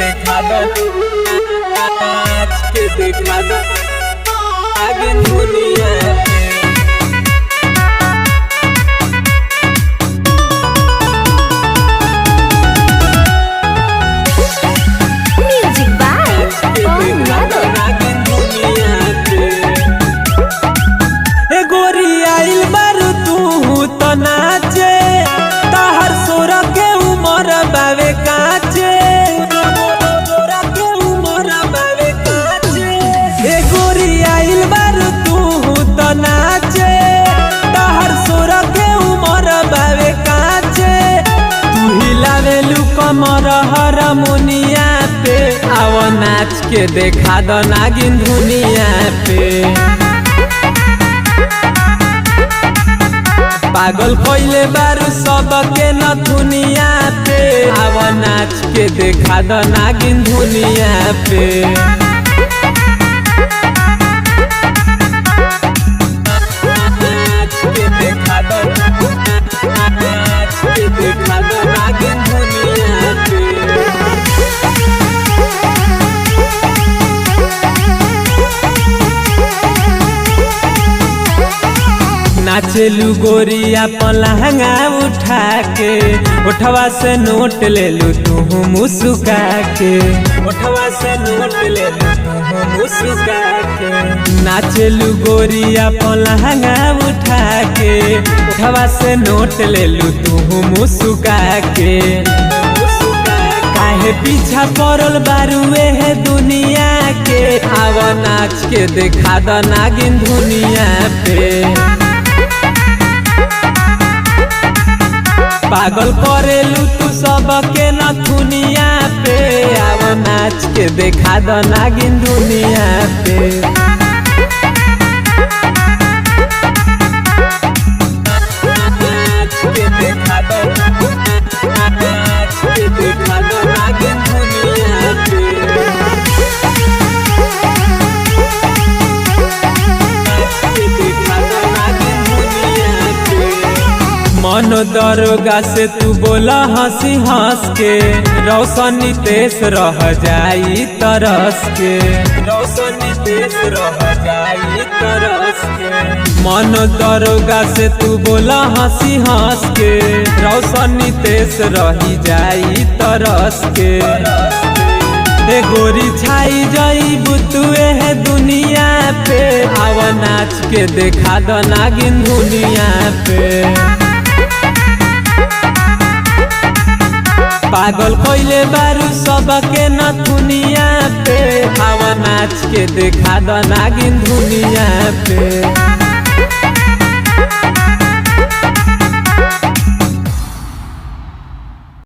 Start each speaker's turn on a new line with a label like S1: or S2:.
S1: देखा दो, नाच के देखा दो आगे दुनिया पे।
S2: म्यूजिक बाय ओम यादव।
S1: गोरी आइल बारू तू तो नाचे, तहर सोर के उमर बावे काचे, सोर के उमर बावे काचे। ए गोरी आइल बारू तू तो नाचे, तहर सोर के उमर बावे काचे। तू हिलावेलू कमर हारमोनिया पे, आओ नाच के देखा दो नागिन दुनिया पे। पागल कोइले बारू सबके नथुनिया पे, आव नाच के देखा दो नागिन दुनिया पे। नाच के देखा दो, नाच के देखा दो नागिन दुनिया पे। नाचेलू गोरिया पलहंगा उठा के, उठवा से नोट ले लू तू मुस्का के, उठवा से नोट ले लू तू मुस्का के। नाचेलू गोरिया पलहंगा उठा के, उठवा से नोट ले लू तू मुस्का के। काहे पीछा पड़ल बारुए है दुनिया के, आव नाच के देखा दो नागिन दुनिया पे। पागल करेलू तू सबके नथुनिया पे, आव नाच के देखा दो नागिन दुनिया पे। नाच के देखा दो, नाच के देखा दो नागिन दुनिया पे। मन दरोगा से तू बोला हंसी हंस के, रोशनी तेज रह जाई तरस के, रोशनी तेज रह जाई तरस के। मन दरोगा से तू बोला हंसी हंस के, रोशनी तेज रही जाई तरस के। ए गोरी छाई जाई बुतुए है दुनिया पे, आव नाच के देखा दो नागिन दुनिया पे। पागल कोइले बारू सबके नथुनिया पे, आव नाच के देखा दो नागिन दुनिया पे।